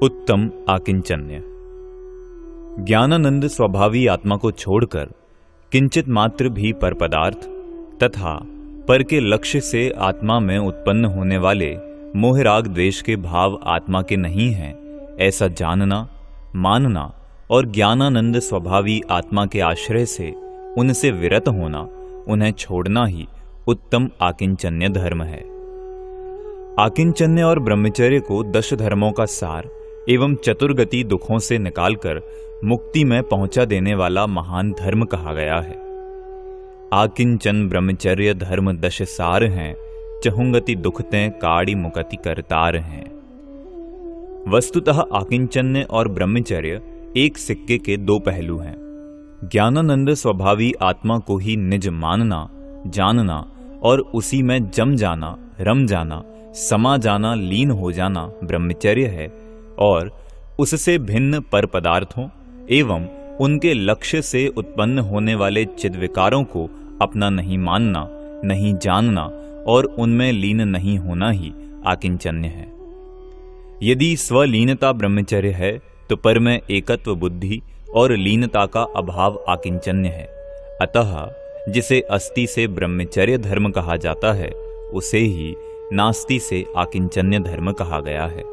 उत्तम आकिंचन्य। ज्ञानानंद स्वभावी आत्मा को छोड़कर किंचित मात्र भी पर पदार्थ तथा पर के लक्ष्य से आत्मा में उत्पन्न होने वाले मोह राग द्वेष के भाव आत्मा के नहीं हैं, ऐसा जानना, मानना और ज्ञानानंद स्वभावी आत्मा के आश्रय से उनसे विरत होना, उन्हें छोड़ना ही उत्तम आकिंचन्य धर्म है। आकिंचन्य और ब्रह्मचर्य को 10 धर्मों का सार एवं चतुर्गति दुखों से निकालकर मुक्ति में पहुंचा देने वाला महान धर्म कहा गया है। आकिंचन ब्रह्मचर्य धर्म 10 सार हैं, चहुंगति दुखते काड़ी मुकति करतार हैं। वस्तुतः आकिंचन्य और ब्रह्मचर्य एक सिक्के के 2 पहलू हैं। ज्ञानानंद स्वभावी आत्मा को ही निज मानना, जानना और उसी में जम जाना, रम जाना, समा जाना, लीन हो जाना ब्रह्मचर्य है और उससे भिन्न पर पदार्थों एवं उनके लक्ष्य से उत्पन्न होने वाले चिद्विकारों को अपना नहीं मानना, नहीं जानना और उनमें लीन नहीं होना ही आकिंचन्य है। यदि स्वलीनता ब्रह्मचर्य है तो पर में एकत्व बुद्धि और लीनता का अभाव आकिंचन्य है। अतः जिसे अस्ति से ब्रह्मचर्य धर्म कहा जाता है उसे ही नास्ति से आकिंचन्य धर्म कहा गया है।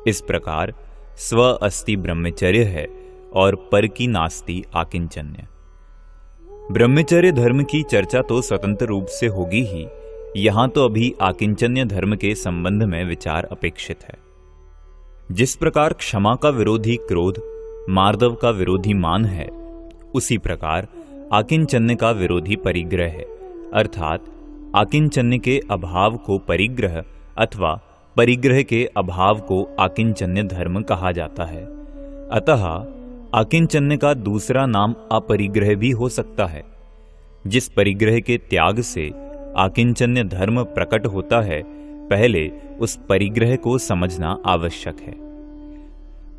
इस प्रकार स्व अस्ति ब्रह्मचर्य है और पर की नास्ति आकिंचन्य। ब्रह्मचर्य धर्म की चर्चा तो स्वतंत्र रूप से होगी ही, यहां तो अभी आकिंचन्य धर्म के संबंध में विचार अपेक्षित है। जिस प्रकार क्षमा का विरोधी क्रोध, मार्दव का विरोधी मान है, उसी प्रकार आकिंचन्य का विरोधी परिग्रह है। अर्थात आकिंचन्य के अभाव को परिग्रह अथवा परिग्रह के अभाव को आकिंचन्य धर्म कहा जाता है। अतः आकिंचन्य का दूसरा नाम अपरिग्रह भी हो सकता है। जिस परिग्रह के त्याग से आकिंचन्य धर्म प्रकट होता है, पहले उस परिग्रह को समझना आवश्यक है।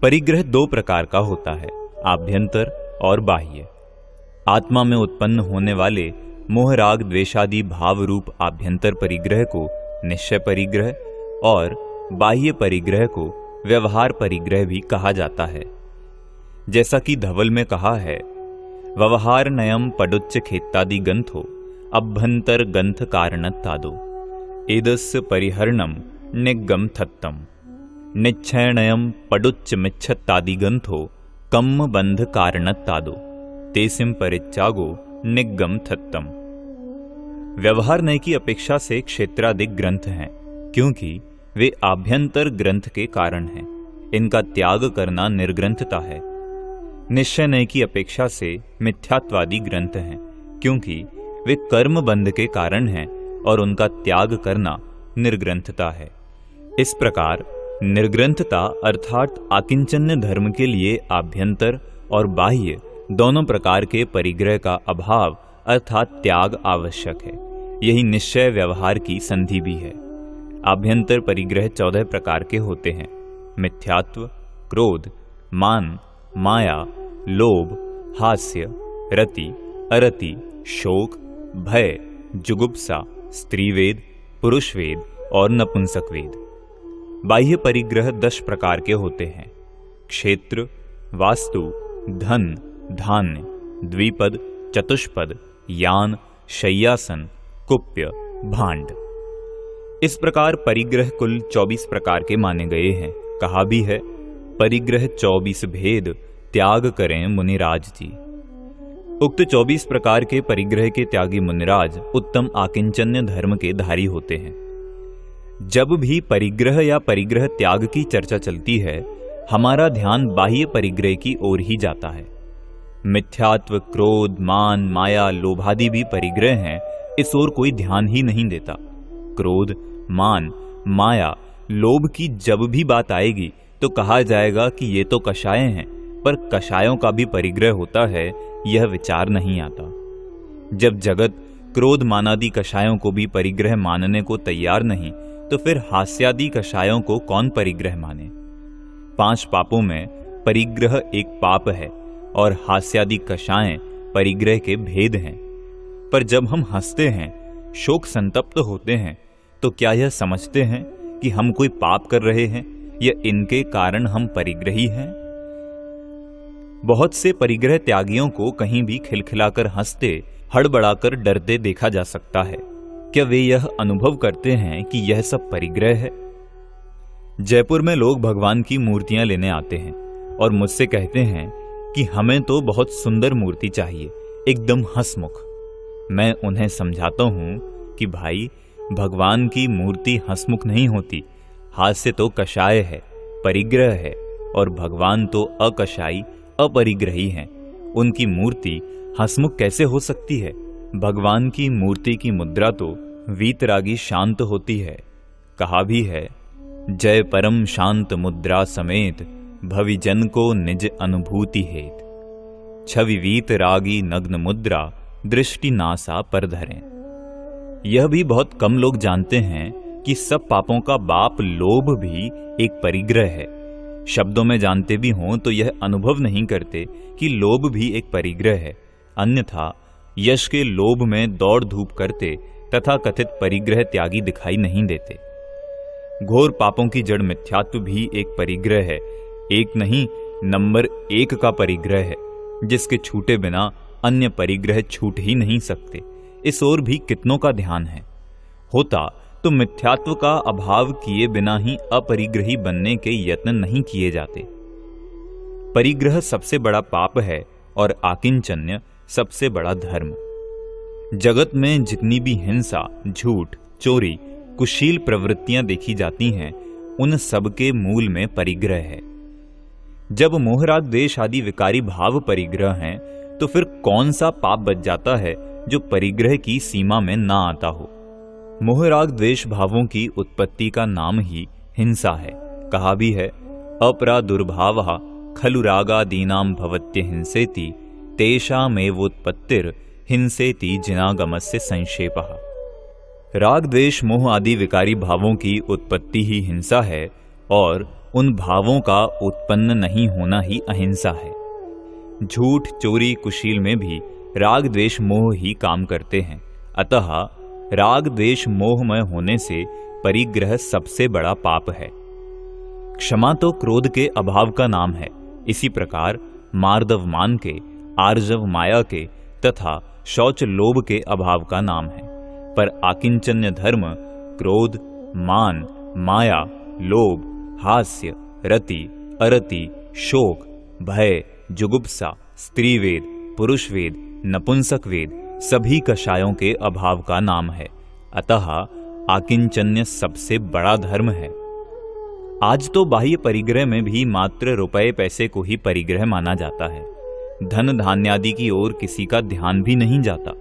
परिग्रह 2 प्रकार का होता है, आभ्यंतर और बाह्य। आत्मा में उत्पन्न होने वाले मोह राग द्वेषादि भाव रूप आभ्यंतर परिग्रह को निश्चय परिग्रह और बाह्य परिग्रह को व्यवहार परिग्रह भी कहा जाता है। जैसा कि धवल में कहा है, व्यवहार नयम पडुच्च खेत्तादि गंथो अभ्यंतर गंथ कारणत्तादो एदस्य परिहरणम निगम थत्तम निच्छयनयम पडुच्च मिच्छत्तादि गंथो कम्म बंध कारणत्तादो तेसिम परिच्चागो निगम थत्तम। व्यवहार नय की अपेक्षा से क्षेत्रादिक ग्रंथ हैं, क्योंकि वे आभ्यंतर ग्रंथ के कारण हैं। इनका त्याग करना निर्ग्रंथता है। निश्चय नय की अपेक्षा से मिथ्यात्वादी ग्रंथ हैं, क्योंकि वे कर्म बंध के कारण हैं और उनका त्याग करना निर्ग्रंथता है। इस प्रकार निर्ग्रंथता अर्थात आकिंचन्य धर्म के लिए आभ्यंतर और बाह्य दोनों प्रकार के परिग्रह का अभाव अर्थात त्याग आवश्यक है। यही निश्चय व्यवहार की संधि भी है। आभ्यंतर परिग्रह 14 प्रकार के होते हैं: मिथ्यात्व, क्रोध, मान, माया, लोभ, हास्य, रति, अरति, शोक, भय, जुगुप्सा, स्त्रीवेद, पुरुषवेद और नपुंसकवेद। बाह्य परिग्रह 10 प्रकार के होते हैं: क्षेत्र, वास्तु, धन, धान्य, द्विपद, चतुष्पद, यान, शय्यासन, कुप्य, भांड। इस प्रकार परिग्रह कुल 24 प्रकार के माने गए हैं। कहा भी है, परिग्रह 24 भेद त्याग करें मुनिराज जी। उक्त 24 प्रकार के परिग्रह के त्यागी मुनिराज उत्तम आकिंचन्य धर्म के धारी होते हैं। जब भी परिग्रह या परिग्रह त्याग की चर्चा चलती है, हमारा ध्यान बाह्य परिग्रह की ओर ही जाता है। मिथ्यात्व, क्रोध, मान, माया, लोभादि भी परिग्रह हैं, इस ओर कोई ध्यान ही नहीं देता। क्रोध, मान, माया, लोभ की जब भी बात आएगी तो कहा जाएगा कि ये तो कषाय हैं, पर कषायों का भी परिग्रह होता है, यह विचार नहीं आता। जब जगत क्रोध मानादि कषायों को भी परिग्रह मानने को तैयार नहीं, तो फिर हास्यादि कषायों को कौन परिग्रह माने? 5 पापों में परिग्रह एक पाप है और हास्यादि कषाएं परिग्रह के भेद हैं। पर जब हम हंसते हैं, शोक संतप्त होते हैं, तो क्या यह समझते हैं कि हम कोई पाप कर रहे हैं या इनके कारण हम परिग्रही हैं? बहुत से परिग्रह त्यागियों को कहीं भी खिलखिलाकर हंसते, हड़बड़ाकर डरते देखा जा सकता है। क्या वे यह अनुभव करते हैं कि यह सब परिग्रह है? जयपुर में लोग भगवान की मूर्तियां लेने आते हैं और मुझसे कहते हैं कि हमें तो बहुत सुंदर मूर्ति चाहिए, एकदम हंसमुख। मैं उन्हें समझाता हूं कि भाई, भगवान की मूर्ति हंसमुख नहीं होती। हास्य तो कषाय है, परिग्रह है, और भगवान तो अकषाई, अपरिग्रही हैं। उनकी मूर्ति हंसमुख कैसे हो सकती है? भगवान की मूर्ति की मुद्रा तो वीतरागी शांत होती है। कहा भी है, जय परम शांत मुद्रा समेत, भविजन को निज अनुभूति हेत। छवि वीतरागी नग्न मुद्रा, दृष्टि नासा पर धरें। यह भी बहुत कम लोग जानते हैं कि सब पापों का बाप लोभ भी एक परिग्रह है। शब्दों में जानते भी हों तो यह अनुभव नहीं करते कि लोभ भी एक परिग्रह है। अन्यथा यश के लोभ में दौड़ धूप करते तथा कथित परिग्रह त्यागी दिखाई नहीं देते। घोर पापों की जड़ मिथ्यात्व भी एक परिग्रह है। एक नहीं, नंबर 1 का परिग्रह है, जिसके छूटे बिना अन्य परिग्रह छूट ही नहीं सकते। इस ओर भी कितनों का ध्यान है। होता तो मिथ्यात्व का अभाव किए बिना ही अपरिग्रही बनने के यत्न नहीं किए जाते। परिग्रह सबसे बड़ा पाप है और आकिंचन्य सबसे बड़ा धर्म। जगत में जितनी भी हिंसा, झूठ, चोरी, कुशील प्रवृत्तियां देखी जाती हैं, उन सब के मूल में परिग्रह है। जब मोहराग द्वेष आदि विकारी भाव परिग्रह हैं, तो फिर कौन सा पाप बच जाता है जो परिग्रह की सीमा में ना आता हो? मोहराग द्वेष भावों की उत्पत्ति का नाम ही हिंसा है। कहा भी है, अपरा दुर्भावः खलु रागादीनां भवत्य हिंसेति, तेषामेवोत्पत्तिर हिंसेति जिनागमस्य संक्षेपः। राग द्वेष मोह आदि विकारी भावों की उत्पत्ति ही हिंसा है और उन भावों का उत्पन्न नहीं होना ही अहिंसा है। झूठ, चोरी, कुशील में भी राग द्वेष मोह ही काम करते हैं। अतः राग द्वेष मोहमय होने से परिग्रह सबसे बड़ा पाप है। क्षमा तो क्रोध के अभाव का नाम है। इसी प्रकार मार्दव मान के, आर्जव माया के तथा शौच लोभ के अभाव का नाम है। पर आकिंचन्य धर्म क्रोध, मान, माया, लोभ, हास्य, रति, अरति, शोक, भय, जुगुप्सा, स्त्रीवेद, पुरुषवेद, नपुंसकवेद सभी कषायों के अभाव का नाम है। अतः आकिंचन्य सबसे बड़ा धर्म है। आज तो बाह्य परिग्रह में भी मात्र रुपए पैसे को ही परिग्रह माना जाता है। धन धान्यादि की ओर किसी का ध्यान भी नहीं जाता।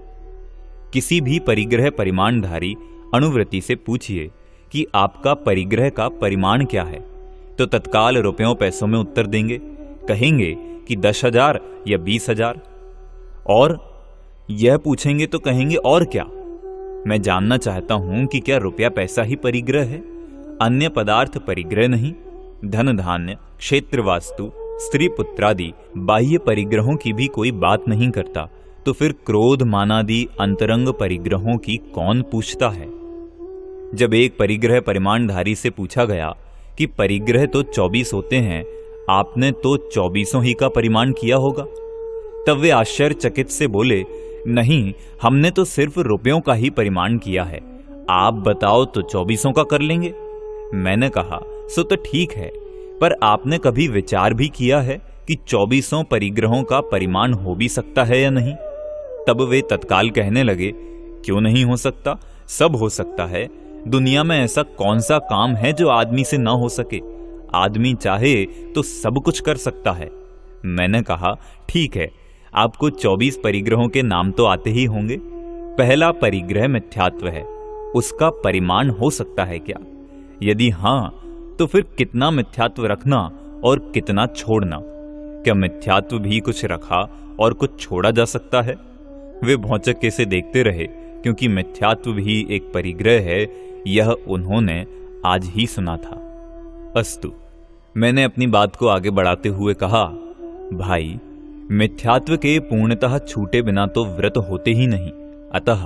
किसी भी परिग्रह परिमाणधारी अणुव्रति से पूछिए कि आपका परिग्रह का परिमाण क्या है, तो तत्काल रुपयों पैसों में उत्तर देंगे। कहेंगे कि 10,000 या 20,000, और यह पूछेंगे तो कहेंगे और क्या। मैं जानना चाहता हूं कि क्या रुपया पैसा ही परिग्रह है, अन्य पदार्थ परिग्रह नहीं? धन धान्य, क्षेत्र वास्तु, स्त्री पुत्रादि बाह्य परिग्रहों की भी कोई बात नहीं करता, तो फिर क्रोध मानादि अंतरंग परिग्रहों की कौन पूछता है? जब एक परिग्रह परिमाणधारी से पूछा गया कि परिग्रह तो 24 होते हैं, आपने तो 24 ही का परिमाण किया होगा, तब वे आश्चर्यचकित से बोले, नहीं, हमने तो सिर्फ रुपयों का ही परिमाण किया है। आप बताओ तो 24 का कर लेंगे। मैंने कहा, सो तो ठीक है, पर आपने कभी विचार भी किया है कि 24 परिग्रहों का परिमाण हो भी सकता है या नहीं? तब वे तत्काल कहने लगे, क्यों नहीं हो सकता, सब हो सकता है। दुनिया में ऐसा कौन सा काम है जो आदमी से ना हो सके? आदमी चाहे तो सब कुछ कर सकता है। मैंने कहा, ठीक है, आपको 24 परिग्रहों के नाम तो आते ही होंगे। पहला परिग्रह मिथ्यात्व है, उसका परिमाण हो सकता है क्या? यदि हां, तो फिर कितना मिथ्यात्व रखना और कितना छोड़ना? क्या मिथ्यात्व भी कुछ रखा और कुछ छोड़ा जा सकता है? वे भौचक्के से देखते रहे, क्योंकि मिथ्यात्व भी एक परिग्रह है, यह उन्होंने आज ही सुना था। अस्तु, मैंने अपनी बात को आगे बढ़ाते हुए कहा, भाई, मिथ्यात्व के पूर्णतः छूटे बिना तो व्रत होते ही नहीं। अतः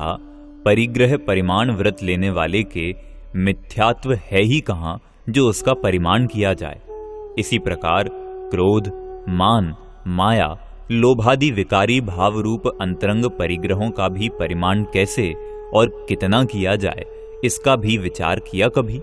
परिग्रह परिमाण व्रत लेने वाले के मिथ्यात्व है ही कहां जो उसका परिमाण किया जाए। इसी प्रकार क्रोध, मान, माया, लोभादि विकारी भाव रूप अंतरंग परिग्रहों का भी परिमाण कैसे और कितना किया जाए, इसका भी विचार किया कभी?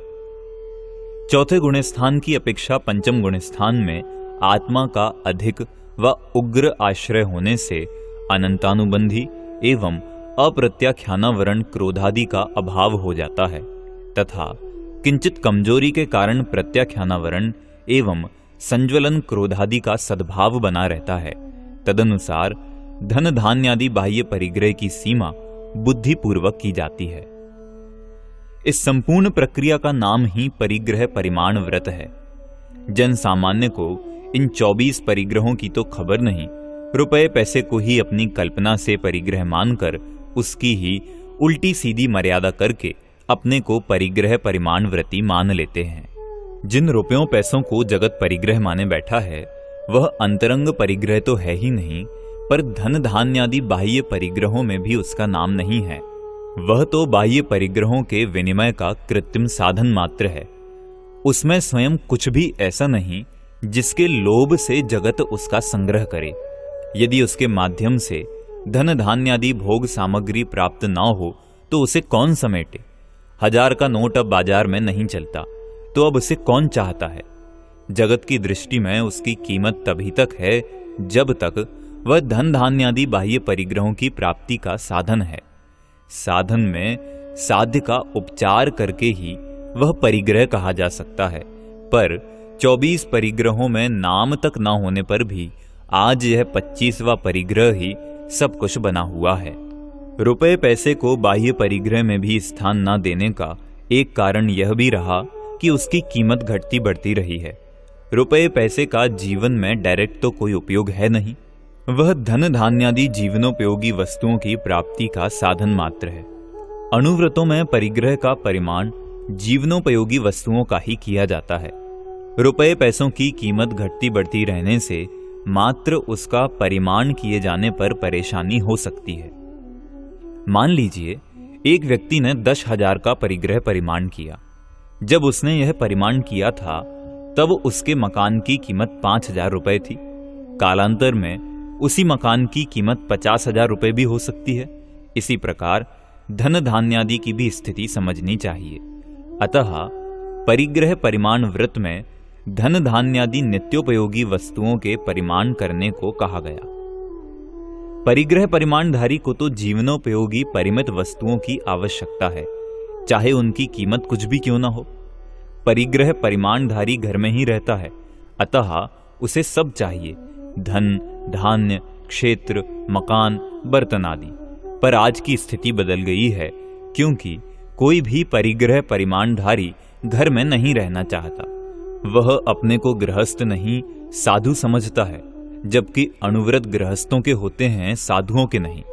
चौथे गुणस्थान की अपेक्षा पंचम गुणस्थान में आत्मा का अधिक व उग्र आश्रय होने से अनंतानुबंधी एवं अप्रत्याख्यानावरण क्रोधादि का अभाव हो जाता है तथा किंचित कमजोरी के कारण प्रत्याख्यानावरण एवं संज्वलन क्रोधादि का सद्भाव बना रहता है। तदनुसार धन धान्यादि बाह्य परिग्रह की सीमा बुद्धिपूर्वक की जाती है। इस संपूर्ण प्रक्रिया का नाम ही परिग्रह परिमाण व्रत है। जन सामान्य को इन 24 परिग्रहों की तो खबर नहीं, रुपए पैसे को ही अपनी कल्पना से परिग्रह मानकर उसकी ही उल्टी सीधी मर्यादा करके अपने को परिग्रह परिमाण व्रती मान लेते हैं। जिन रुपयों पैसों को जगत परिग्रह माने बैठा है वह अंतरंग परिग्रह तो है ही नहीं, पर धन धान्यादि बाह्य परिग्रहों में भी उसका नाम नहीं है। वह तो बाह्य परिग्रहों के विनिमय का कृत्रिम साधन मात्र है। उसमें स्वयं कुछ भी ऐसा नहीं जिसके लोभ से जगत उसका संग्रह करे। यदि उसके माध्यम से धन धान्यादि भोग सामग्री प्राप्त न हो तो उसे कौन समेटे? 1000 का नोट अब बाजार में नहीं चलता तो अब उसे कौन चाहता है? जगत की दृष्टि में उसकी कीमत तभी तक है जब तक वह धन धान्यादि बाह्य परिग्रहों की प्राप्ति का साधन है। साधन में साध्य का उपचार करके ही वह परिग्रह कहा जा सकता है, पर 24 परिग्रहों में नाम तक न होने पर भी आज यह 25वां परिग्रह ही सब कुछ बना हुआ है। रुपए पैसे को बाह्य परिग्रह में भी स्थान न देने का एक कारण यह भी रहा कि उसकी कीमत घटती बढ़ती रही है। रुपए पैसे का जीवन में डायरेक्ट तो कोई उपयोग है नहीं, वह धन धान्यादि जीवनोपयोगी वस्तुओं की प्राप्ति का साधन मात्र है। अणुव्रतों में परिग्रह का परिमाण जीवनोपयोगी वस्तुओं का ही किया जाता है। रुपए पैसों की कीमत घटती बढ़ती रहने से मात्र उसका परिमाण किए जाने पर परेशानी हो सकती है। मान लीजिए एक व्यक्ति ने 10,000 का परिग्रह परिमाण किया। जब उसने यह परिमाण किया था तब उसके मकान की कीमत 5,000 रुपए थी। कालांतर में उसी मकान की कीमत 50,000 रुपए भी हो सकती है। इसी प्रकार धन धान्यादि की भी स्थिति समझनी चाहिए। अतः परिग्रह परिमाण व्रत में धन धान्यादि नित्योपयोगी वस्तुओं के परिमाण करने को कहा गया। परिग्रह परिमाणधारी को तो जीवनोपयोगी परिमित वस्तुओं की आवश्यकता है, चाहे उनकी कीमत कुछ भी क्यों न हो। परिग्रह परिमाणधारी घर में ही रहता है, अतः उसे सब चाहिए, धन धान्य, क्षेत्र, मकान, बर्तन आदि। पर आज की स्थिति बदल गई है, क्योंकि कोई भी परिग्रह परिमाणधारी घर में नहीं रहना चाहता। वह अपने को गृहस्थ नहीं साधु समझता है, जबकि अणुव्रत गृहस्थों के होते हैं, साधुओं के नहीं।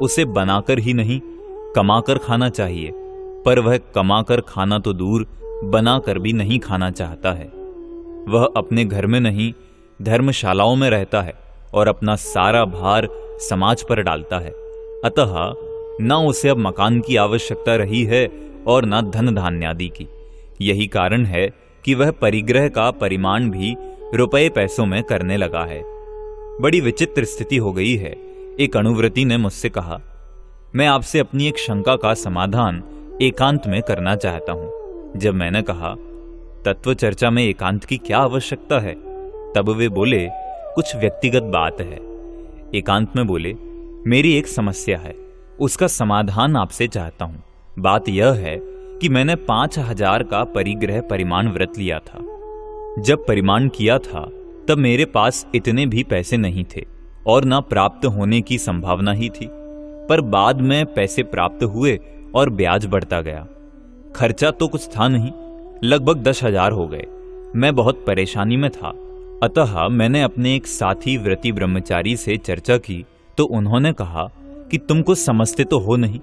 उसे बनाकर ही नहीं कमाकर खाना चाहिए, पर वह कमाकर खाना तो दूर बनाकर भी नहीं खाना चाहता है। वह अपने घर में नहीं धर्मशालाओं में रहता है और अपना सारा भार समाज पर डालता है। अतः न उसे अब मकान की आवश्यकता रही है और न धन धान्यादि की। यही कारण है कि वह परिग्रह का परिमाण भी रुपए पैसों में करने लगा है। बड़ी विचित्र स्थिति हो गई है। एक अणुव्रती ने मुझसे कहा, मैं आपसे अपनी एक शंका का समाधान एकांत में करना चाहता हूं। जब मैंने कहा, तत्व चर्चा में एकांत की क्या आवश्यकता है, तब वे बोले, कुछ व्यक्तिगत बात है। एकांत में बोले, मेरी एक समस्या है, उसका समाधान आपसे चाहता हूं। बात यह है कि मैंने 5,000 का परिग्रह परिमाण व्रत लिया था। जब परिमाण किया था तब मेरे पास इतने भी पैसे नहीं थे और न प्राप्त होने की संभावना ही थी, पर बाद में पैसे प्राप्त हुए और ब्याज बढ़ता गया। खर्चा तो कुछ था नहीं, लगभग 10,000 हो गए। मैं बहुत परेशानी में था, अतः मैंने अपने एक साथी व्रती ब्रह्मचारी से चर्चा की तो उन्होंने कहा कि तुम कुछ समझते तो हो नहीं,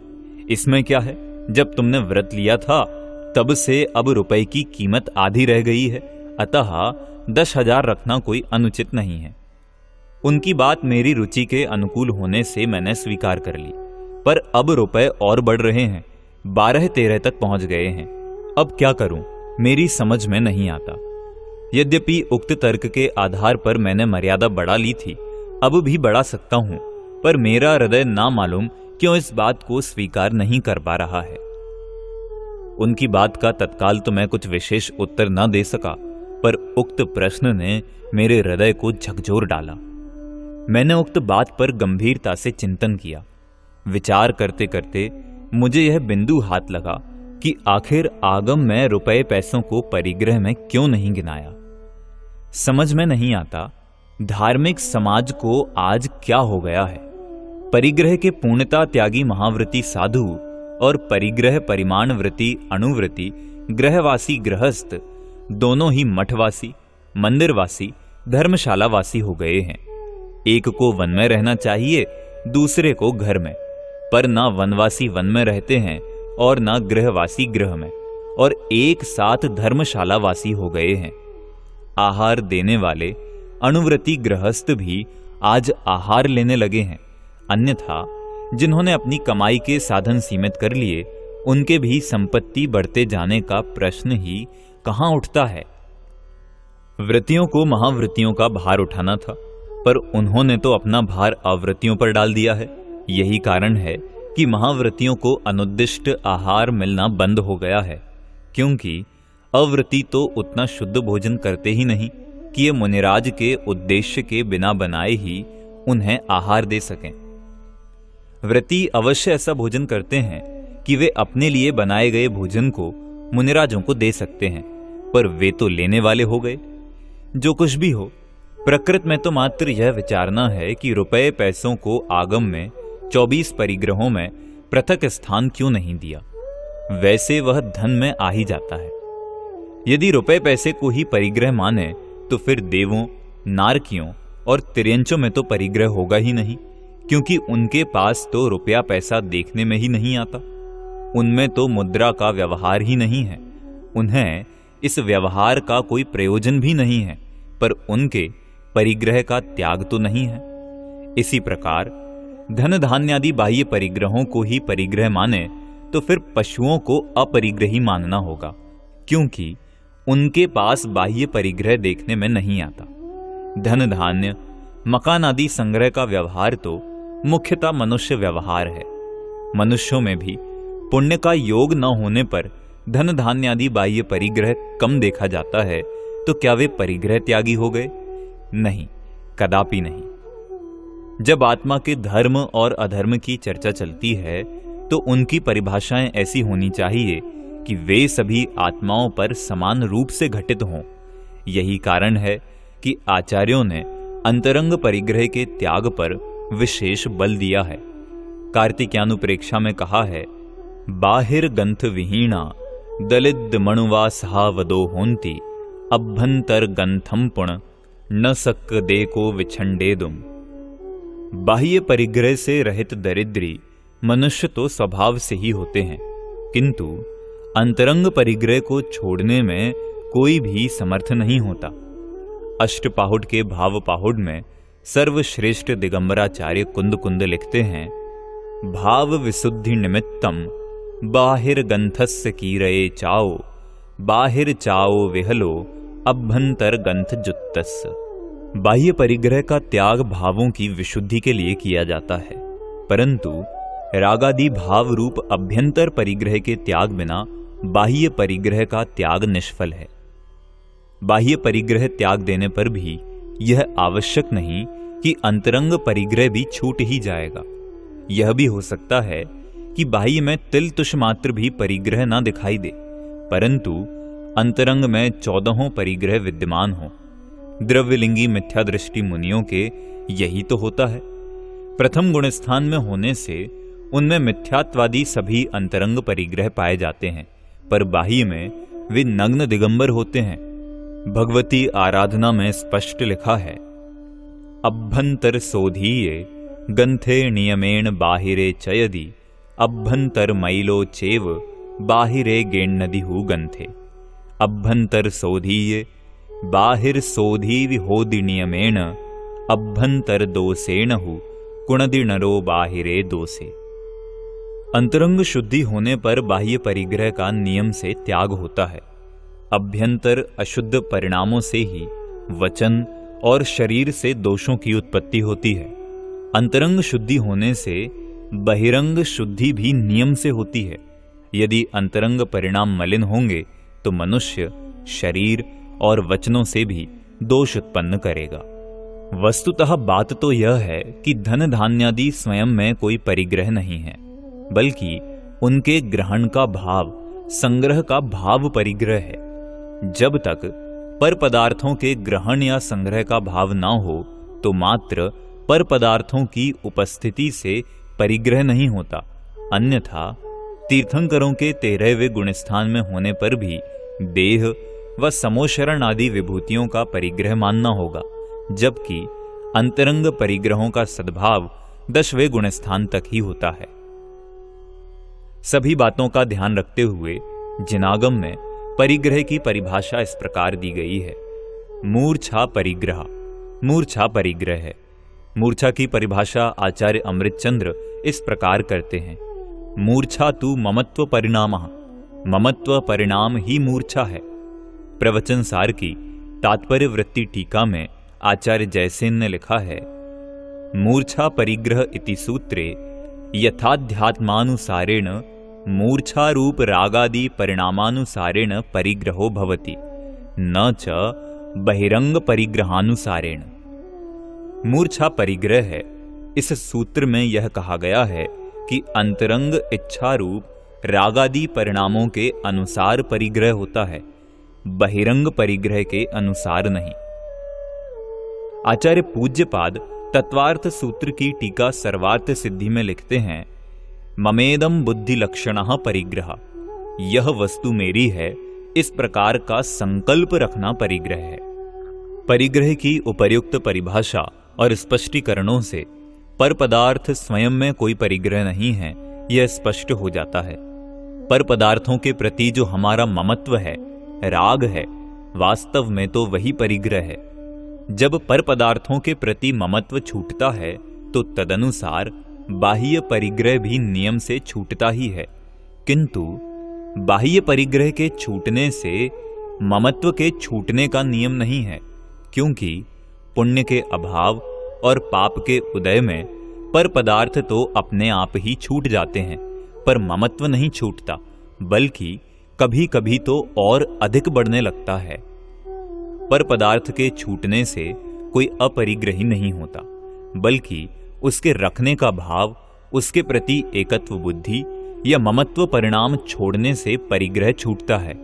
इसमें क्या है, जब तुमने व्रत लिया था तब से अब रुपए की कीमत आधी रह गई है, अतः 10,000 रखना कोई अनुचित नहीं है। उनकी बात मेरी रुचि के अनुकूल होने से मैंने स्वीकार कर ली, पर अब रुपए और बढ़ रहे हैं, 12-13 तक पहुंच गए हैं। अब क्या करूं? मेरी समझ में नहीं आता। यद्यपि उक्त तर्क के आधार पर मैंने मर्यादा बढ़ा ली थी, अब भी बढ़ा सकता हूं, पर मेरा हृदय ना मालूम क्यों इस बात को स्वीकार नहीं कर पा रहा है। उनकी बात का तत्काल तो मैं कुछ विशेष उत्तर न दे सका, पर उक्त प्रश्न ने मेरे हृदय को झकझोर डाला। मैंने उक्त बात पर गंभीरता से चिंतन किया। विचार करते करते मुझे यह बिंदु हाथ लगा कि आखिर आगम में रुपए पैसों को परिग्रह में क्यों नहीं गिनाया। समझ में नहीं आता धार्मिक समाज को आज क्या हो गया है। परिग्रह के पूर्णता त्यागी महाव्रती साधु और परिग्रह परिमाण व्रती अणुव्रती ग्रहवासी गृहस्थ दोनों ही मठवासी, मंदिरवासी, धर्मशालावासी हो गए हैं। एक को वन में रहना चाहिए, दूसरे को घर में, पर ना वनवासी वन में रहते हैं और ना गृहवासी गृह में, और एक साथ धर्मशालावासी हो गए हैं। आहार देने वाले अणुव्रती गृहस्थ भी आज आहार लेने लगे हैं, अन्यथा जिन्होंने अपनी कमाई के साधन सीमित कर लिए उनके भी संपत्ति बढ़ते जाने का प्रश्न ही कहां उठता है। व्रतियों को महाव्रतियों का भार उठाना था, पर उन्होंने तो अपना भार अव्रतियों पर डाल दिया है। यही कारण है कि महाव्रतियों को अनुद्दिष्ट आहार मिलना बंद हो गया है, क्योंकि अव्रती तो उतना शुद्ध भोजन करते ही नहीं कि ये मुनिराज के उद्देश्य के बिना बनाए ही उन्हें आहार दे सकें। व्रती अवश्य ऐसा भोजन करते हैं कि वे अपने लिए बनाए गए भोजन को मुनिराजों को दे सकते हैं, पर वे तो लेने वाले हो गए। जो कुछ भी हो, प्रकृति में तो मात्र यह विचारना है कि रुपए पैसों को आगम में 24 परिग्रहों में पृथक स्थान क्यों नहीं दिया। वैसे वह धन में आ ही जाता है। यदि रुपए पैसे को ही परिग्रह माने तो फिर देवों, नारकियों और तिर्यंचों में तो परिग्रह होगा ही नहीं, क्योंकि उनके पास तो रुपया पैसा देखने में ही नहीं आता। उनमें तो मुद्रा का व्यवहार ही नहीं है, उन्हें इस व्यवहार का कोई प्रयोजन भी नहीं है, पर उनके परिग्रह का त्याग तो नहीं है। इसी प्रकार धन धान्यादि बाह्य परिग्रहों को ही परिग्रह माने तो फिर पशुओं को अपरिग्रही मानना होगा, क्योंकि उनके पास बाह्य परिग्रह देखने में नहीं आता। धन धान्य मकान आदि संग्रह का व्यवहार तो मुख्यतः मनुष्य व्यवहार है। मनुष्यों में भी पुण्य का योग न होने पर धन धान्य आदि बाह्य परिग्रह कम देखा जाता है, तो क्या वे परिग्रह त्यागी हो गए? नहीं, कदापि नहीं। जब आत्मा के धर्म और अधर्म की चर्चा चलती है तो उनकी परिभाषाएं ऐसी होनी चाहिए कि वे सभी आत्माओं पर समान रूप से घटित हों। यही कारण है कि आचार्यों ने अंतरंग परिग्रह के त्याग पर विशेष बल दिया है। कार्तिक्यानुप्रेक्षा में कहा है, बाहिर गंथ विहीणा दलित मणुवा सहावदो होंती अभ्यंतर गंथम पुण न सक दे को विछंडे दुम। बाह्य परिग्रह से रहित दरिद्री मनुष्य तो स्वभाव से ही होते हैं, किंतु अंतरंग परिग्रह को छोड़ने में कोई भी समर्थ नहीं होता। अष्टपाहुड़ के भाव पाहुड़ में सर्वश्रेष्ठ दिगंबराचार्य कुंद कुंद लिखते हैं, भाव विशुद्धि निमित्तम बाहिर गंथस्य कीरये चाओ बाहिर चाओ विहलो अभ्यंतर गंथ जुत्तस्य। बाह्य परिग्रह का त्याग भावों की विशुद्धि के लिए किया जाता है, परंतु रागादि भाव रूप अभ्यंतर परिग्रह के त्याग बिना बाह्य परिग्रह का त्याग निष्फल है। बाह्य परिग्रह त्याग देने पर भी यह आवश्यक नहीं कि अंतरंग परिग्रह भी छूट ही जाएगा। यह भी हो सकता है कि बाह्य में तिल तुष मात्र भी परिग्रह ना दिखाई दे, परंतु अंतरंग में 14 परिग्रह विद्यमान हो। द्रव्यलिंगी मिथ्या दृष्टि मुनियों के यही तो होता है। प्रथम गुण स्थान में होने से उनमें मिथ्यात्वादी सभी अंतरंग परिग्रह पाए जाते हैं, पर बाह्य में वे नग्न दिगंबर होते हैं। भगवती आराधना में स्पष्ट लिखा है, अभ्यंतर सोधीये गंथे नियमेण बाहिरे चयदि अभ्यंतर मैलो चेव बाहिरे गेन्नदिहु गंथे। अभ्यंतर सोधीये बाहिर सोधी विहोदि नियमेण अभ्यंतर दोषेणहु कुणदि नरो बाहिरे दोषे। अंतरंग शुद्धि होने पर बाह्य परिग्रह का नियम से त्याग होता है। अभ्यंतर अशुद्ध परिणामों से ही वचन और शरीर से दोषों की उत्पत्ति होती है। अंतरंग शुद्धि होने से बहिरंग शुद्धि भी नियम से होती है। यदि अंतरंग परिणाम मलिन होंगे तो मनुष्य शरीर और वचनों से भी दोष उत्पन्न करेगा। वस्तुतः बात तो यह है कि धन धान्यादि स्वयं में कोई परिग्रह नहीं है, बल्कि उनके ग्रहण का भाव, संग्रह का भाव परिग्रह है। जब तक पर पदार्थों के ग्रहण या संग्रह का भाव न हो तो मात्र पर पदार्थों की उपस्थिति से परिग्रह नहीं होता। अन्यथा तीर्थंकरों के 13वें गुणस्थान में होने पर भी देह व समोशरण आदि विभूतियों का परिग्रह मानना होगा, जबकि अंतरंग परिग्रहों का सद्भाव 10वें गुणस्थान तक ही होता है। सभी बातों का ध्यान रखते हुए जिनागम में परिग्रह की परिभाषा इस प्रकार दी गई है। मूर्छा परिग्रह, मूर्छा परिग्रह है। मूर्छा की परिभाषा आचार्य अमृतचंद्र इस प्रकार करते हैं। मूर्छा तु ममत्व परिणामः, ममत्व परिणाम ही मूर्छा है। प्रवचन सार की तात्पर्य वृत्ति टीका में आचार्य जयसेन ने लिखा है, मूर्छा परिग्रह इति सूत्रे यथाध्यात्मानुसारेण मूर्छा रूप रागादि परिणामानुसारेण परिग्रहो भवति, न च बहिरंग परिग्रहानुसारेण। मूर्छा परिग्रह है। इस सूत्र में यह कहा गया है कि अंतरंग इच्छा रूप रागादि परिणामों के अनुसार परिग्रह होता है, बहिरंग परिग्रह के अनुसार नहीं। आचार्य पूज्यपाद तत्वार्थ सूत्र की टीका सर्वार्थ सिद्धि में लिखते हैं, ममेदम बुद्धि लक्षणः परिग्रह, यह वस्तु मेरी है, इस प्रकार का संकल्प रखना परिग्रह है। परिग्रह की उपर्युक्त परिभाषा और स्पष्टीकरणों से पर पदार्थ स्वयं में कोई परिग्रह नहीं है, यह स्पष्ट हो जाता है। पर पदार्थों के प्रति जो हमारा ममत्व है, राग है, वास्तव में तो वही परिग्रह है। जब पर पदार्थों के प्रति ममत्व छूटता है तो तदनुसार बाह्य परिग्रह भी नियम से छूटता ही है, किंतु बाह्य परिग्रह के छूटने से ममत्व के छूटने का नियम नहीं है, क्योंकि पुण्य के अभाव और पाप के उदय में पर पदार्थ तो अपने आप ही छूट जाते हैं, पर ममत्व नहीं छूटता, बल्कि कभी कभी तो और अधिक बढ़ने लगता है। पर पदार्थ के छूटने से कोई अपरिग्रही नहीं होता, बल्कि उसके रखने का भाव, उसके प्रति एकत्व बुद्धि या ममत्व परिणाम छोड़ने से परिग्रह छूटता है।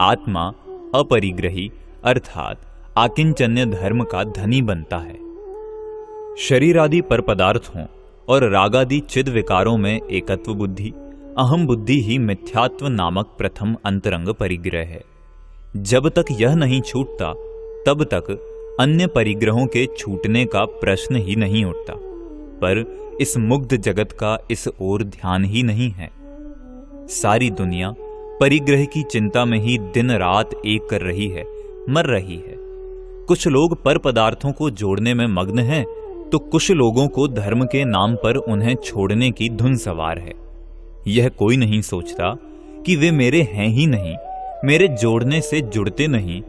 आत्मा अपरिग्रही अर्थात आकिंचन्य धर्म का धनी बनता है। शरीर आदि पर पदार्थों और रागादि चिद विकारों में एकत्व बुद्धि, अहम बुद्धि ही मिथ्यात्व नामक प्रथम अंतरंग परिग्रह है। जब तक यह नहीं छूटता तब तक अन्य परिग्रहों के छूटने का प्रश्न ही नहीं उठता, पर इस मुग्ध जगत का इस ओर ध्यान ही नहीं है। सारी दुनिया परिग्रह की चिंता में ही दिन रात एक कर रही है, मर रही है। कुछ लोग पर पदार्थों को जोड़ने में मग्न हैं, तो कुछ लोगों को धर्म के नाम पर उन्हें छोड़ने की धुन सवार है। यह कोई नहीं सोचता कि वे मेरे हैं ही नहीं, मेरे जोड़ने से जुड़ते नहीं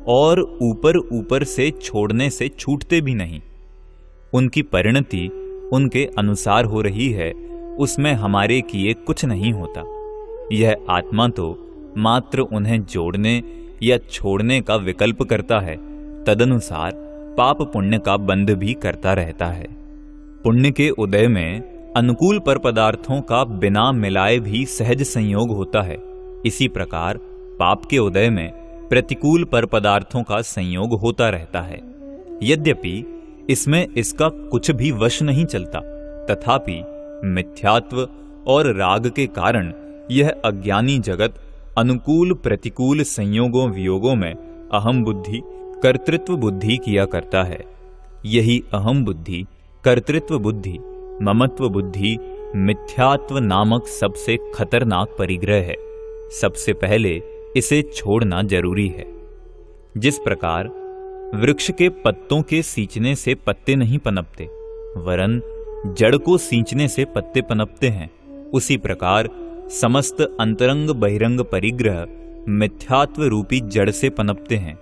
और ऊपर ऊपर से छोड़ने से छूटते भी नहीं। उनकी परिणति उनके अनुसार हो रही है, उसमें हमारे किए कुछ नहीं होता। यह आत्मा तो मात्र उन्हें जोड़ने या छोड़ने का विकल्प करता है, तदनुसार पाप पुण्य का बंध भी करता रहता है। पुण्य के उदय में अनुकूल पर पदार्थों का बिना मिलाए भी सहज संयोग होता है। इसी प्रकार पाप के उदय में प्रतिकूल पर पदार्थों का संयोग होता रहता है। यद्यपि इसमें इसका कुछ भी वश नहीं चलता, तथापि मिथ्यात्व और राग के कारण यह अज्ञानी जगत अनुकूल प्रतिकूल संयोगों वियोगों में अहम बुद्धि कर्तृत्व बुद्धि किया करता है। यही अहम बुद्धि, कर्तृत्व बुद्धि, ममत्व बुद्धि मिथ्यात्व नामक सबसे खतरनाक परिग्रह है। सबसे पहले इसे छोड़ना जरूरी है। जिस प्रकार वृक्ष के पत्तों के सींचने से पत्ते नहीं पनपते, वरन जड़ को सींचने से पत्ते पनपते हैं, उसी प्रकार समस्त अंतरंग बहिरंग परिग्रह मिथ्यात्व रूपी जड़ से पनपते हैं।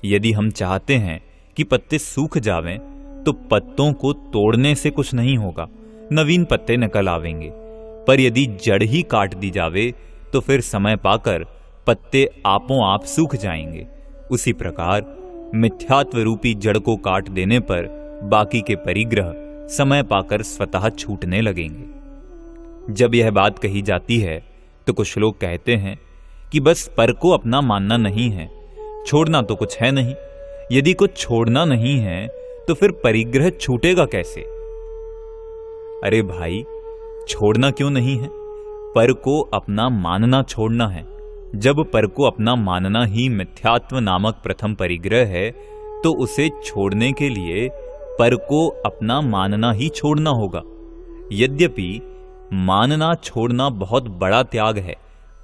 यदि हम चाहते हैं कि पत्ते सूख जावें तो पत्तों को तोड़ने से कुछ नहीं होगा, नवीन पत्ते निकल आवेंगे। पर यदि जड़ ही काट दी जावे तो फिर समय पाकर पत्ते आपों आप सूख जाएंगे। उसी प्रकार मिथ्यात्व रूपी जड़ को काट देने पर बाकी के परिग्रह समय पाकर स्वतः छूटने लगेंगे। जब यह बात कही जाती है तो कुछ लोग कहते हैं कि बस पर को अपना मानना नहीं है, छोड़ना तो कुछ है नहीं। यदि कुछ छोड़ना नहीं है तो फिर परिग्रह छूटेगा कैसे? अरे भाई, छोड़ना क्यों नहीं है? पर को अपना मानना छोड़ना है। जब पर को अपना मानना ही मिथ्यात्व नामक प्रथम परिग्रह है तो उसे छोड़ने के लिए पर को अपना मानना ही छोड़ना होगा। यद्यपि मानना छोड़ना बहुत बड़ा त्याग है,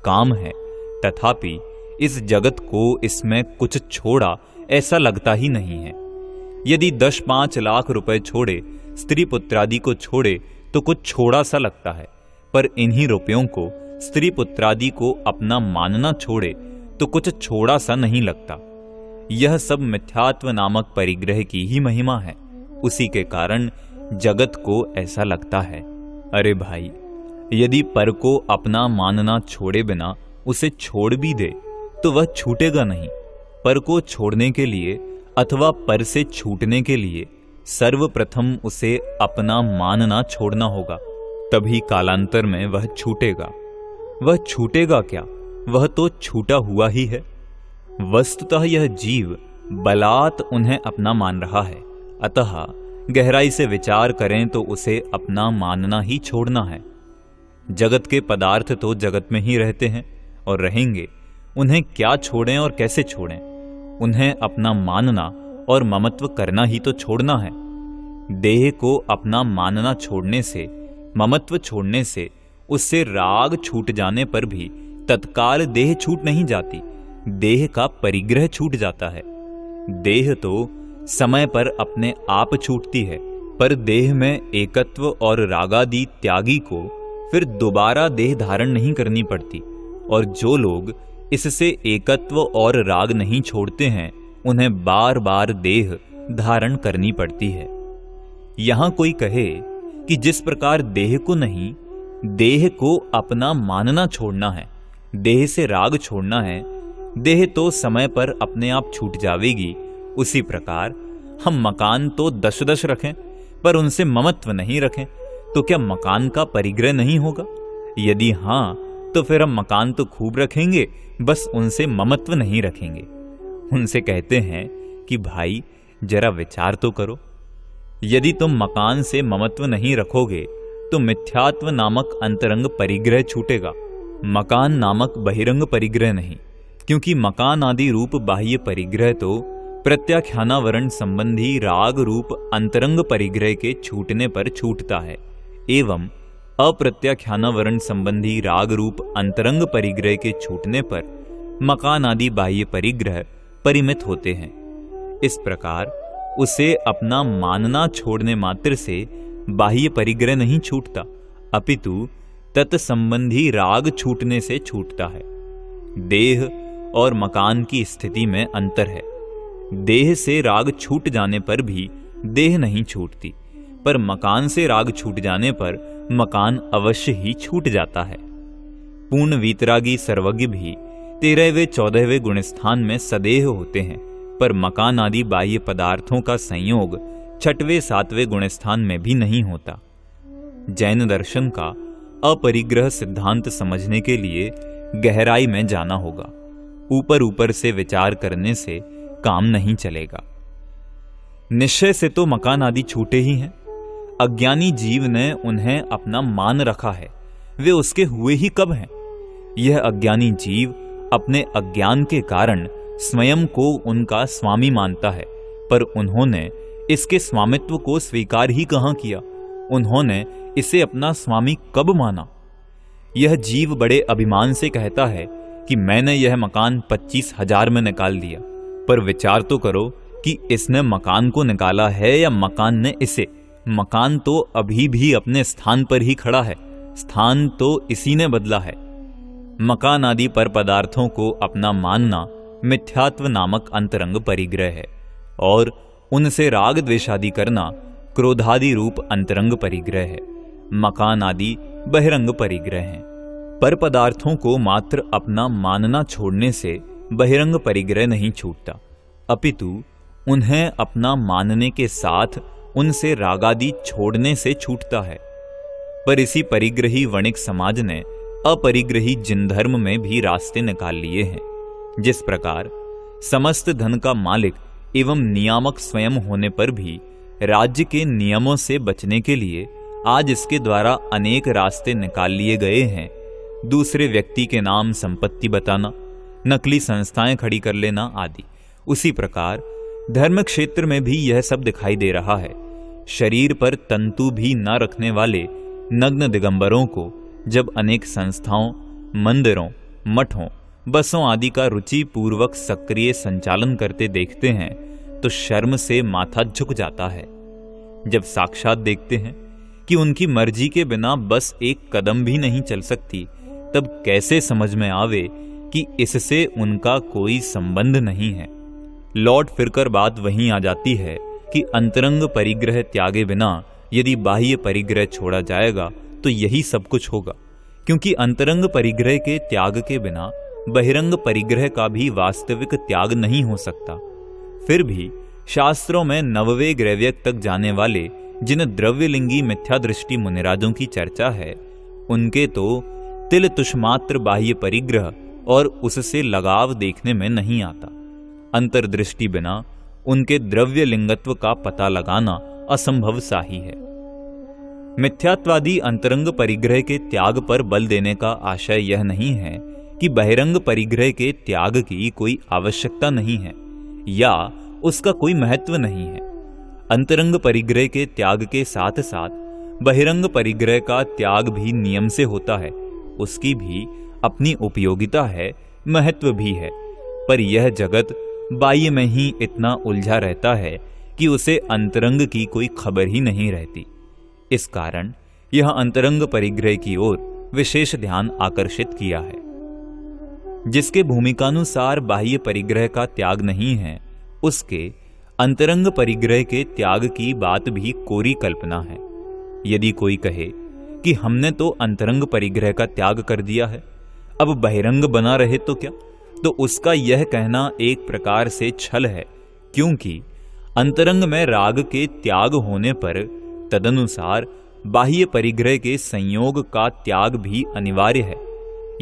काम है, तथापि इस जगत को इसमें कुछ छोड़ा ऐसा लगता ही नहीं है। यदि 10-5 लाख रुपए छोड़े, स्त्री पुत्रादि को छोड़े तो कुछ छोड़ा सा लगता है, पर इन्हीं रुपयों को, स्त्री पुत्रादि को अपना मानना छोड़े तो कुछ छोड़ा सा नहीं लगता। यह सब मिथ्यात्व नामक परिग्रह की ही महिमा है। उसी के कारण जगत को ऐसा लगता है। अरे भाई, यदि पर को अपना मानना छोड़े बिना उसे छोड़ भी दे तो वह छूटेगा नहीं। पर को छोड़ने के लिए अथवा पर से छूटने के लिए सर्वप्रथम उसे अपना मानना छोड़ना होगा, तभी कालांतर में वह छूटेगा। वह छूटेगा क्या? वह तो छूटा हुआ ही है। वस्तुतः यह जीव बलात् उन्हें अपना मान रहा है, अतः गहराई से विचार करें तो उसे अपना मानना ही छोड़ना है। जगत के पदार्थ तो जगत में ही रहते हैं और रहेंगे, उन्हें क्या छोड़ें और कैसे छोड़ें? उन्हें अपना मानना और ममत्व करना ही तो छोड़ना है। देह को अपना मानना छोड़ने से, ममत्व छोड़ने से, उससे राग छूट जाने पर भी तत्काल देह छूट नहीं जाती, देह का परिग्रह छूट जाता है। देह तो समय पर अपने आप छूटती है, पर देह में एकत्व और रागादि त्यागी को फिर दोबारा देह धारण नहीं करनी पड़ती। और जो लोग इससे एकत्व और राग नहीं छोड़ते हैं, उन्हें बार बार देह धारण करनी पड़ती है। यहां कोई कहे कि जिस प्रकार देह को नहीं, देह को अपना मानना छोड़ना है, देह से राग छोड़ना है, देह तो समय पर अपने आप छूट जावेगी, उसी प्रकार हम मकान तो 10-10 रखें पर उनसे ममत्व नहीं रखें तो क्या मकान का परिग्रह नहीं होगा? यदि हां, तो फिर हम मकान तो खूब रखेंगे, बस उनसे ममत्व नहीं रखेंगे। उनसे कहते हैं कि भाई जरा विचार तो करो, यदि तुम मकान से ममत्व नहीं रखोगे तो मिथ्यात्व नामक अंतरंग परिग्रह छूटेगा, मकान नामक बहिरंग परिग्रह नहीं। क्योंकि मकान आदि रूप बाह्य परिग्रह तो प्रत्याख्यानावरण संबंधी राग रूप अंतरंग परिग्रह के छूटने पर छूटता है, एवं अप्रत्याख्यानावरण संबंधी राग रूप अंतरंग परिग्रह के छूटने पर मकान आदि बाह्य परिग्रह परिमित होते हैं। इस प्रकार उसे अपना मानना छोड़ने मात्र से बाह्य परिग्रह नहीं छूटता, अपितु तत्संबंधी राग छूटने से छूटता है। देह और मकान की स्थिति में अंतर है। देह से राग छूट जाने पर भी देह नहीं छूटती, पर मकान से राग छूट जाने पर मकान अवश्य ही छूट जाता है। पूर्ण वीतरागी सर्वज्ञ भी 13वें 14वें गुणस्थान में सदेह होते हैं, पर मकान आदि बाह्य पदार्थों का संयोग 6वें 7वें गुणस्थान में भी नहीं होता। जैन दर्शन का अपरिग्रह सिद्धांत समझने के लिए गहराई में जाना होगा। ऊपर ऊपर से विचार करने से काम नहीं चलेगा। निश्चय से तो मकान आदि छूटे ही हैं। अज्ञानी जीव ने उन्हें अपना मान रखा है, वे उसके हुए ही कब हैं? यह अज्ञानी जीव अपने अज्ञान के कारण स्वयं को उनका स्वामी मानता है, पर उन्होंने इसके स्वामित्व को स्वीकार ही कहां किया? उन्होंने इसे अपना स्वामी कब माना? यह जीव बड़े अभिमान से कहता है कि मैंने यह मकान 25,000 में निकाल दिया, पर विचार तो करो कि इसने मकान को निकाला है या मकान ने इसे? मकान तो अभी भी अपने स्थान पर ही खड़ा है, स्थान तो इसी ने बदला है। मकान आदि पर पदार्थों को अपना मानना मिथ्यात्व नामक अंतरंग परिग्रह है और उनसे राग द्वेषादि करना क्रोधादि रूप अंतरंग परिग्रह है। मकान आदि बहिरंग परिग्रह हैं। पर पदार्थों को मात्र अपना मानना छोड़ने से बहिरंग परिग्रह नहीं छूटता, अपितु उन्हें अपना मानने के साथ उनसे रागादि छोड़ने से छूटता है। पर इसी परिग्रही वणिक समाज ने अपरिग्रही जिन धर्म में भी रास्ते निकाल लिए हैं। जिस प्रकार समस्त धन का मालिक एवं नियामक स्वयं होने पर भी राज्य के नियमों से बचने के लिए आज इसके द्वारा अनेक रास्ते निकाल लिए गए हैं। दूसरे व्यक्ति के नाम संपत्ति बताना, नकली संस्थाएं खड़ी कर लेना आदि। उसी प्रकार धर्म क्षेत्र में भी यह सब दिखाई दे रहा है। शरीर पर तंतु भी न रखने वाले नग्न दिगंबरों को जब अनेक संस्थाओं, मंदिरों, मठों, बसों आदि का रुचि पूर्वक सक्रिय संचालन करते देखते हैं तो शर्म से माथा झुक जाता है। जब साक्षात देखते हैं कि उनकी मर्जी के बिना बस एक कदम भी नहीं चल सकती, तब कैसे समझ में आवे कि इससे उनका कोई संबंध नहीं है। लौट फिरकर बात वहीं आ जाती है कि अंतरंग परिग्रह त्यागे बिना यदि बाह्य परिग्रह छोड़ा जाएगा तो यही सब कुछ होगा, क्योंकि अंतरंग परिग्रह के त्याग के बिना बहिरंग परिग्रह का भी वास्तविक त्याग नहीं हो सकता। फिर भी शास्त्रों में नववे ग्रैव्यक तक जाने वाले जिन द्रव्यलिंगी मिथ्या दृष्टि मुनिराजों की चर्चा है, उनके तो तिल तुष्मात्र बाह्य परिग्रह और उससे लगाव देखने में नहीं आता। अंतर्दृष्टि बिना उनके द्रव्य लिंगत्व का पता लगाना असंभव सा ही है। मिथ्यात्वादी अंतरंग परिग्रह के त्याग पर बल देने का आशय यह नहीं है कि बहिरंग परिग्रह के त्याग की कोई आवश्यकता नहीं है या उसका कोई महत्व नहीं है। अंतरंग परिग्रह के त्याग के साथ साथ बहिरंग परिग्रह का त्याग भी नियम से होता है। उसकी भी अपनी उपयोगिता है, महत्व भी है, पर यह जगत बाह्य में ही इतना उलझा रहता है कि उसे अंतरंग की कोई खबर ही नहीं रहती। इस कारण यह अंतरंग परिग्रह की ओर विशेष ध्यान आकर्षित किया है। जिसके भूमिकानुसार बाह्य परिग्रह का त्याग नहीं है, उसके अंतरंग परिग्रह के त्याग की बात भी कोरी कल्पना है। यदि कोई कहे कि हमने तो अंतरंग परिग्रह का त्याग कर दिया है, अब बहिरंग बना रहे तो क्या, तो उसका यह कहना एक प्रकार से छल है, क्योंकि अंतरंग में राग के त्याग होने पर तदनुसार बाह्य परिग्रह के संयोग का त्याग भी अनिवार्य है।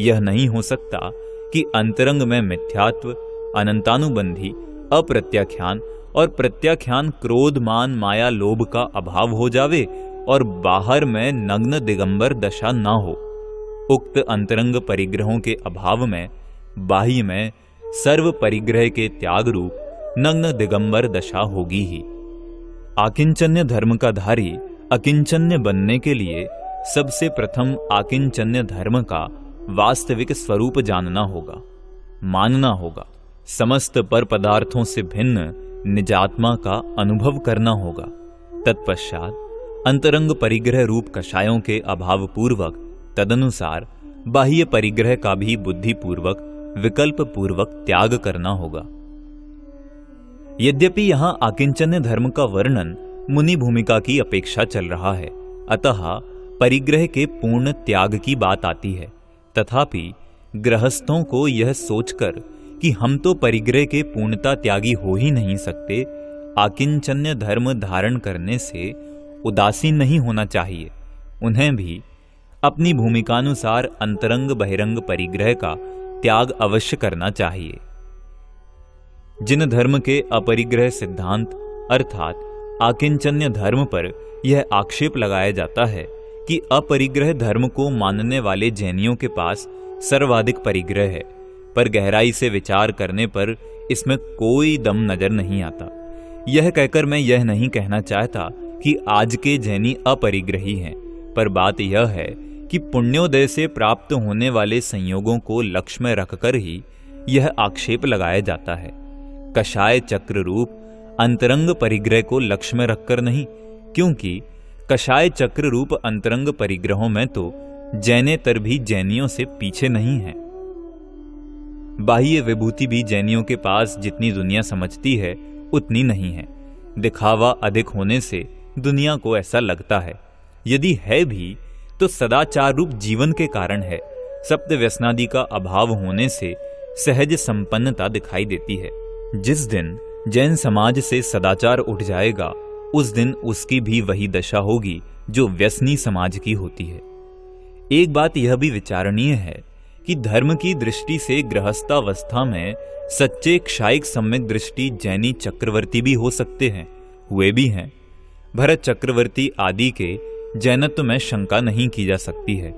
यह नहीं हो सकता कि अंतरंग में मिथ्यात्व, अनंतानुबंधी, अप्रत्याख्यान और प्रत्याख्यान, क्रोध, मान, माया, लोभ का अभाव हो जावे और बाहर में नग्न दिगंबर दशा ना हो। उक्त अंतरंग परिग्रहों के अभाव में बाह्य में सर्व परिग्रह के त्याग रूप नग्न दिगंबर दशा होगी ही। आकिंचन्य धर्म का धारी अकिंचन्य बनने के लिए सबसे प्रथम आकिंचन्य धर्म का वास्तविक स्वरूप जानना होगा, मानना होगा। समस्त पर पदार्थों से भिन्न निजात्मा का अनुभव करना होगा। तत्पश्चात अंतरंग परिग्रह रूप कषायों के अभाव पूर्वक तदनुसार बाह्य परिग्रह का भी बुद्धि पूर्वक, विकल्प पूर्वक त्याग करना होगा। यद्यपि यहां आकिंचन्य धर्म का वर्णन मुनि भूमिका की अपेक्षा चल रहा है, अतः परिग्रह के पूर्ण त्याग की बात आती है। तथापि गृहस्थों को यह सोचकर कि हम तो परिग्रह के पूर्णता त्यागी हो ही नहीं सकते, आकिंचन्य धर्म धारण करने से उदासीन नहीं होना चाहिए। उन्हें भी अपनी भूमिकानुसार अंतरंग बहिरंग परिग्रह का त्याग अवश्य करना चाहिए। जिन धर्म के अपरिग्रह सिद्धांत अर्थात आकिंचन्य धर्म पर यह आक्षेप लगाया जाता है कि अपरिग्रह धर्म को मानने वाले जैनियों के पास सर्वाधिक परिग्रह है, पर गहराई से विचार करने पर इसमें कोई दम नजर नहीं आता। यह कहकर मैं यह नहीं कहना चाहता कि आज के जैनी अपरिग्रही हैं, पर बात यह है कि पुण्योदय से प्राप्त होने वाले संयोगों को लक्ष्य में रखकर ही यह आक्षेप लगाया जाता है। कषाय चक्र रूप अंतरंग परिग्रह को लक्ष्य में रखकर नहीं, क्योंकि कषाय चक्र रूप अंतरंग परिग्रहों में तो जैनेतर भी जैनियों से पीछे नहीं है। बाह्य विभूति भी जैनियों के पास जितनी दुनिया समझती है उतनी नहीं है। दिखावा अधिक होने से दुनिया को ऐसा लगता है, यदि है भी तो सदाचार रूप जीवन के कारण है। सप्त व्यसनादि का अभाव होने से सहज संपन्नता दिखाई देती है। जिस दिन जैन समाज से सदाचार उठ जाएगा, उस दिन उसकी भी वही दशा होगी जो व्यसनी समाज की होती है। एक बात यह भी विचारणीय है कि धर्म की दृष्टि से गृहस्थावस्था में सच्चे क्षायिक सम्यक दृष्टि जैनी चक्रवर्ती भी हो सकते हैं, हुए भी हैं। भरत चक्रवर्ती आदि के जैनत्व में शंका नहीं की जा सकती है।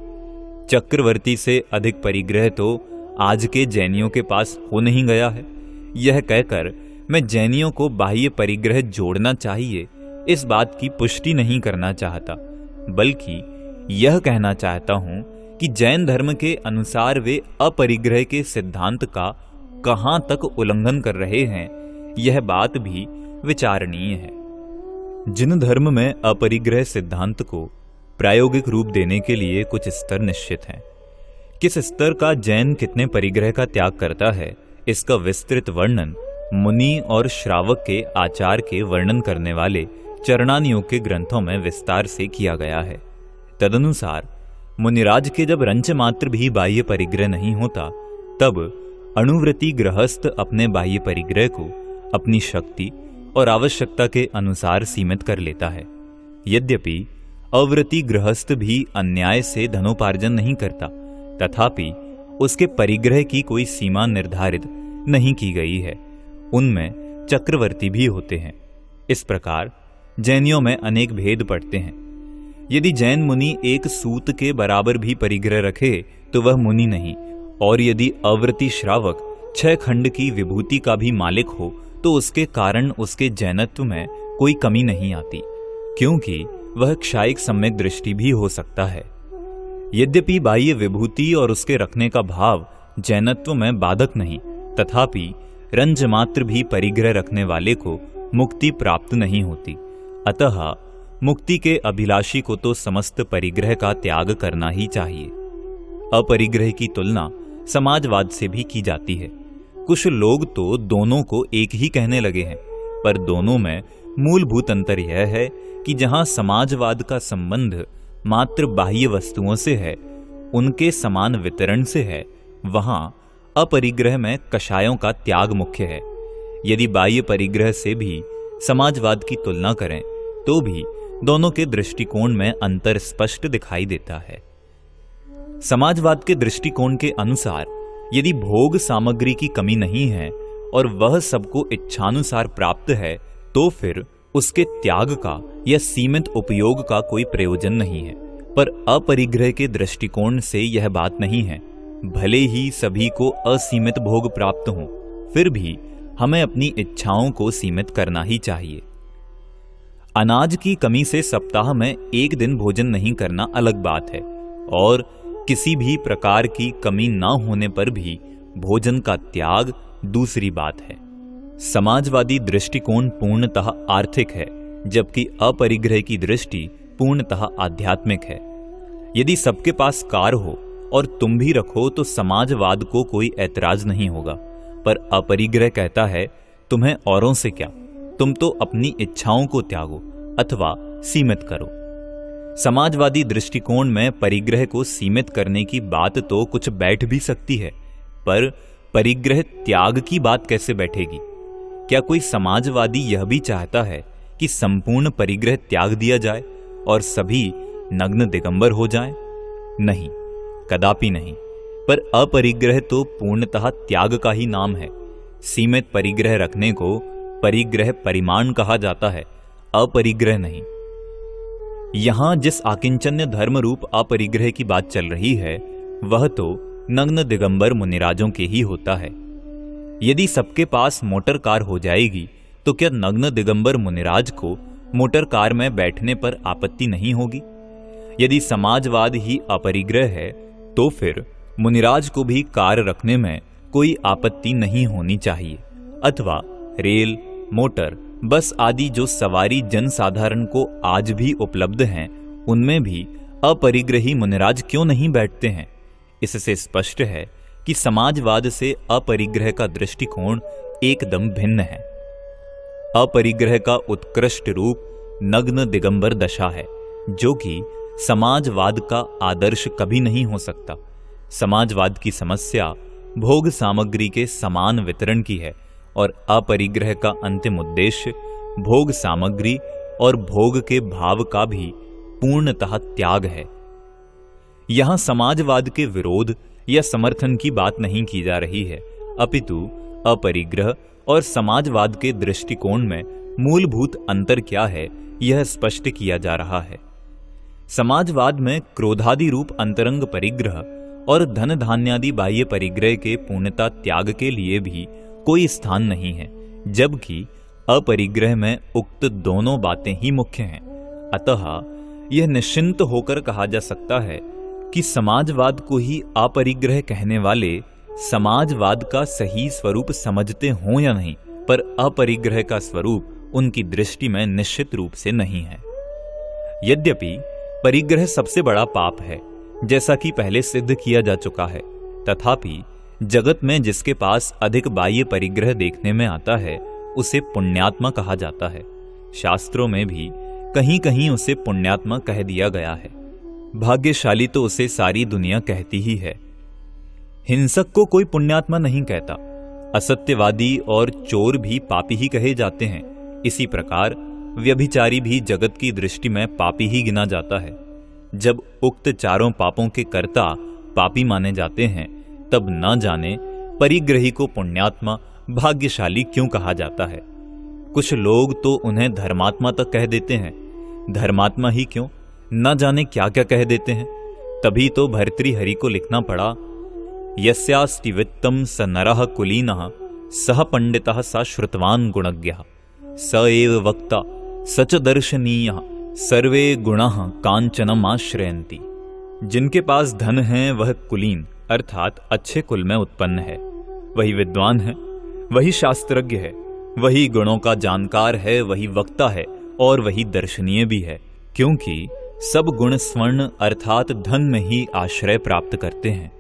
चक्रवर्ती से अधिक परिग्रह तो आज के जैनियों के पास हो नहीं गया है। यह कहकर मैं जैनियों को बाह्य परिग्रह जोड़ना चाहिए इस बात की पुष्टि नहीं करना चाहता, बल्कि यह कहना चाहता हूं कि जैन धर्म के अनुसार वे अपरिग्रह के सिद्धांत का कहां तक उल्लंघन कर रहे हैं, यह बात भी विचारणीय है। जिन धर्म में अपरिग्रह सिद्धांत को प्रायोगिक रूप देने के लिए कुछ स्तर निश्चित हैं, किस स्तर का जैन कितने परिग्रह का त्याग करता है, इसका विस्तृत वर्णन मुनि और श्रावक के आचार के वर्णन करने वाले चरणानियोग के ग्रंथों में विस्तार से किया गया है। तदनुसार मुनिराज के जब रंच मात्र भी बाह्य परिग्रह नहीं होता, तब अणुव्रती गृहस्थ अपने बाह्य परिग्रह को अपनी शक्ति और आवश्यकता के अनुसार सीमित कर लेता है। यद्यपि अव्रती गृहस्थ भी अन्याय से धनोपार्जन नहीं करता, तथापि उसके परिग्रह की कोई सीमा निर्धारित नहीं की गई है। उनमें चक्रवर्ती भी होते हैं। इस प्रकार जैनियों में अनेक भेद पड़ते हैं। यदि जैन मुनि एक सूत के बराबर भी परिग्रह रखे तो वह मुनि नहीं, और यदि अव्रती श्रावक 6 खंड की विभूति का भी मालिक हो तो उसके कारण उसके जैनत्व में कोई कमी नहीं आती, क्योंकि वह क्षायिक सम्यक दृष्टि भी हो सकता है। यद्यपि बाह्य विभूति और उसके रखने का भाव जैनत्व में बाधक नहीं, तथापि रंज मात्र भी परिग्रह रखने वाले को मुक्ति प्राप्त नहीं होती। अतः मुक्ति के अभिलाषी को तो समस्त परिग्रह का त्याग करना ही चाहिए। अपरिग्रह की तुलना समाजवाद से भी की जाती है। कुछ लोग तो दोनों को एक ही कहने लगे हैं, पर दोनों में मूलभूत अंतर यह है कि जहां समाजवाद का संबंध मात्र बाह्य वस्तुओं से है, उनके समान वितरण से है, वहां अपरिग्रह में कषायों का त्याग मुख्य है। यदि बाह्य परिग्रह से भी समाजवाद की तुलना करें तो भी दोनों के दृष्टिकोण में अंतर स्पष्ट दिखाई देता है। समाजवाद के दृष्टिकोण के अनुसार यदि भोग सामग्री की कमी नहीं है और वह सबको इच्छानुसार प्राप्त है, तो फिर उसके त्याग का या सीमित उपयोग का कोई प्रयोजन नहीं है। पर अपरिग्रह के दृष्टिकोण से यह बात नहीं है। भले ही सभी को असीमित भोग प्राप्त हो, फिर भी हमें अपनी इच्छाओं को सीमित करना ही चाहिए। अनाज की कमी से सप्ताह में एक दिन भोजन नहीं करना अलग बात है, और किसी भी प्रकार की कमी न होने पर भी भोजन का त्याग दूसरी बात है। समाजवादी दृष्टिकोण पूर्णतः आर्थिक है, जबकि अपरिग्रह की दृष्टि पूर्णतः आध्यात्मिक है। यदि सबके पास कार हो और तुम भी रखो तो समाजवाद को कोई ऐतराज नहीं होगा, पर अपरिग्रह कहता है तुम्हें औरों से क्या, तुम तो अपनी इच्छाओं को त्यागो अथवा सीमित करो। समाजवादी दृष्टिकोण में परिग्रह को सीमित करने की बात तो कुछ बैठ भी सकती है, पर परिग्रह त्याग की बात कैसे बैठेगी? क्या कोई समाजवादी यह भी चाहता है कि संपूर्ण परिग्रह त्याग दिया जाए और सभी नग्न दिगंबर हो जाएं? नहीं, कदापि नहीं। पर अपरिग्रह तो पूर्णतः त्याग का ही नाम है। सीमित परिग्रह रखने को परिग्रह परिमाण कहा जाता है, अपरिग्रह नहीं। यहां जिस आकिंचन्य धर्म रूप अपरिग्रह की बात चल रही है, वह तो नग्न दिगंबर मुनिराजों के ही होता है। यदि सबके पास मोटर कार हो जाएगी तो क्या नग्न दिगंबर मुनिराज को मोटर कार में बैठने पर आपत्ति नहीं होगी? यदि समाजवाद ही अपरिग्रह है तो फिर मुनिराज को भी कार रखने में कोई आपत्ति नहीं होनी चाहिए, अथवा रेल, मोटर, बस आदि जो सवारी जनसाधारण को आज भी उपलब्ध हैं, उनमें भी अपरिग्रही मुनिराज क्यों नहीं बैठते हैं? इससे स्पष्ट है कि समाजवाद से अपरिग्रह का दृष्टिकोण एकदम भिन्न है। अपरिग्रह का उत्कृष्ट रूप नग्न दिगंबर दशा है, जो कि समाजवाद का आदर्श कभी नहीं हो सकता। समाजवाद की समस्या भोग सामग्री के समान वितरण की है और अपरिग्रह का अंतिम उद्देश्य भोग सामग्री और भोग के भाव का भी पूर्णतः त्याग है। यहां समाजवाद के विरोध या समर्थन की बात नहीं की जा रही है, अपितु अपरिग्रह और समाजवाद के दृष्टिकोण में मूलभूत अंतर क्या है यह स्पष्ट किया जा रहा है। समाजवाद में क्रोधादि रूप अंतरंग परिग्रह और धन धान्यादि बाह्य परिग्रह के पूर्णता त्याग के लिए भी कोई स्थान नहीं है, जबकि अपरिग्रह में उक्त दोनों बातें ही मुख्य हैं। अतः यह निश्चिंत होकर कहा जा सकता है कि समाजवाद को ही अपरिग्रह कहने वाले समाजवाद का सही स्वरूप समझते हों या नहीं, पर अपरिग्रह का स्वरूप उनकी दृष्टि में निश्चित रूप से नहीं है। यद्यपि परिग्रह सबसे बड़ा पाप है, जैसा कि पहले सिद्ध किया जा चुका है, तथापि जगत में जिसके पास अधिक बाह्य परिग्रह देखने में आता है उसे पुण्यात्मा कहा जाता है। शास्त्रों में भी कहीं कहीं उसे पुण्यात्मा कह दिया गया है। भाग्यशाली तो उसे सारी दुनिया कहती ही है। हिंसक को कोई पुण्यात्मा नहीं कहता। असत्यवादी और चोर भी पापी ही कहे जाते हैं। इसी प्रकार व्यभिचारी भी जगत की दृष्टि में पापी ही गिना जाता है। जब उक्त चारों पापों के कर्ता पापी माने जाते हैं, तब न जाने परिग्रही को पुण्यात्मा भाग्यशाली क्यों कहा जाता है। कुछ लोग तो उन्हें धर्मात्मा तक कह देते हैं। धर्मात्मा ही क्यों, न जाने क्या क्या कह देते हैं। तभी तो भर्तृहरि को लिखना पड़ा, यस्यास्ति वित्तम स नरः कुलीनः सह पंडितः स श्रुतवान गुणज्ञः स एव वक्ता सच दर्शनीयः सर्वे गुणाः कांचनम आश्रयन्ति। जिनके पास धन है वह कुलीन अर्थात अच्छे कुल में उत्पन्न है, वही विद्वान है, वही शास्त्रज्ञ है, वही गुणों का जानकार है, वही वक्ता है और वही दर्शनीय भी है, क्योंकि सब गुण स्वर्ण अर्थात धन में ही आश्रय प्राप्त करते हैं।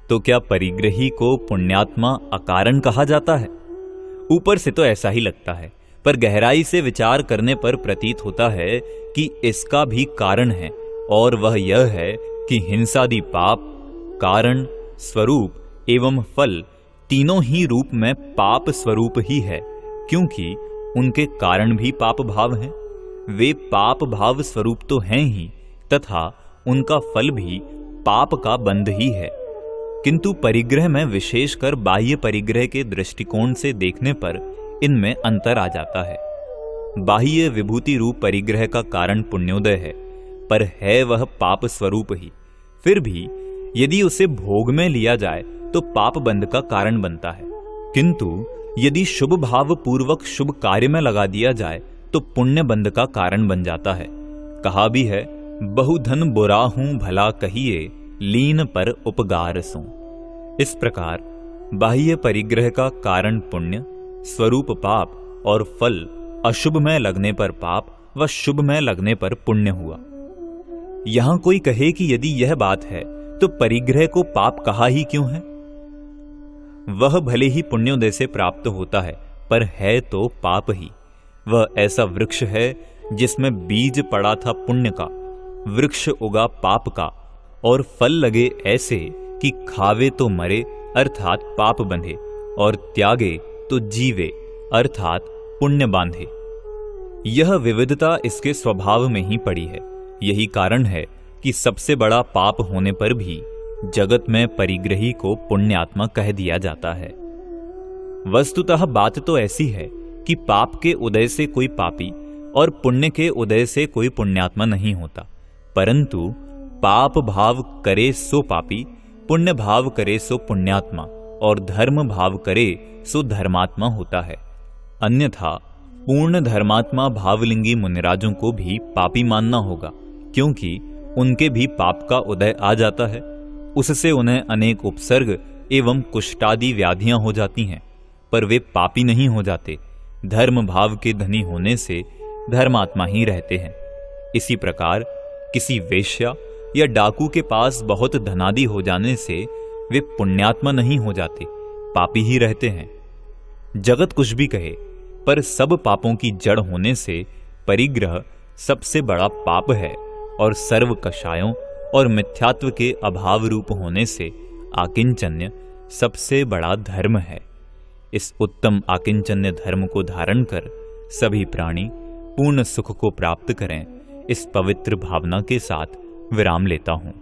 तो क्या परिग्रही को पुण्यात्मा अकारण कहा जाता है? ऊपर से तो ऐसा ही लगता है, पर गहराई से विचार करने पर प्रतीत होता है कि इसका भी कारण है, और वह यह है कि हिंसादि पाप कारण, स्वरूप एवं फल तीनों ही रूप में पाप स्वरूप ही है, क्योंकि उनके कारण भी पाप भाव हैं। वे पाप भाव स्वरूप तो हैं ही, तथा उनका फल भी पाप का बंध ही है। किंतु परिग्रह में विशेषकर बाह्य परिग्रह के दृष्टिकोण से देखने पर इनमें अंतर आ जाता है। बाह्य विभूति रूप परिग्रह का कारण पुण्योदय है, पर है वह पाप स्वरूप ही। फिर भी यदि उसे भोग में लिया जाए तो पाप बंध का कारण बनता है, किंतु यदि शुभ भाव पूर्वक शुभ कार्य में लगा दिया जाए तो पुण्य बंध का कारण बन जाता है। कहा भी है, बहुधन बुरा हूं भला कहिए लीन पर उपगार सो। इस प्रकार बाह्य परिग्रह का कारण पुण्य, स्वरूप पाप और फल अशुभ में लगने पर पाप व शुभ में लगने पर पुण्य हुआ। यहां कोई कहे कि यदि यह बात है तो परिग्रह को पाप कहा ही क्यों है? वह भले ही पुण्योदय से प्राप्त होता है, पर है तो पाप ही। वह ऐसा वृक्ष है जिसमें बीज पड़ा था पुण्य का, वृक्ष उगा पाप का, और फल लगे ऐसे कि खावे तो मरे अर्थात पाप बंधे, और त्यागे तो जीवे अर्थात पुण्य बांधे। यह विविधता इसके स्वभाव में ही पड़ी है। यही कारण है कि सबसे बड़ा पाप होने पर भी जगत में परिग्रही को पुण्यात्मा कह दिया जाता है। वस्तुतः बात तो ऐसी है कि पाप के उदय से कोई पापी और पुण्य के उदय से कोई पुण्यात्मा नहीं होता, परंतु पाप भाव करे सो पापी, पुण्य भाव करे सो पुण्यात्मा, और धर्म भाव करे सो धर्मात्मा होता है। अन्यथा पूर्ण धर्मात्मा भावलिंगी मुनिराजों को भी पापी मानना होगा, क्योंकि उनके भी पाप का उदय आ जाता है। उससे उन्हें अनेक उपसर्ग एवं कुष्ठादि व्याधियां हो जाती हैं, पर वे पापी नहीं हो जाते। धर्म भाव के धनी होने से धर्मात्मा ही रहते हैं। इसी प्रकार किसी वेश्या या डाकू के पास बहुत धनादि हो जाने से वे पुण्यात्मा नहीं हो जाते, पापी ही रहते हैं। जगत कुछ भी कहे, पर सब पापों की जड़ होने से परिग्रह सबसे बड़ा पाप है और सर्व कषायों और मिथ्यात्व के अभाव रूप होने से आकिंचन्य सबसे बड़ा धर्म है। इस उत्तम आकिंचन्य धर्म को धारण कर सभी प्राणी पूर्ण सुख को प्राप्त करें, इस पवित्र भावना के साथ विराम लेता हूं।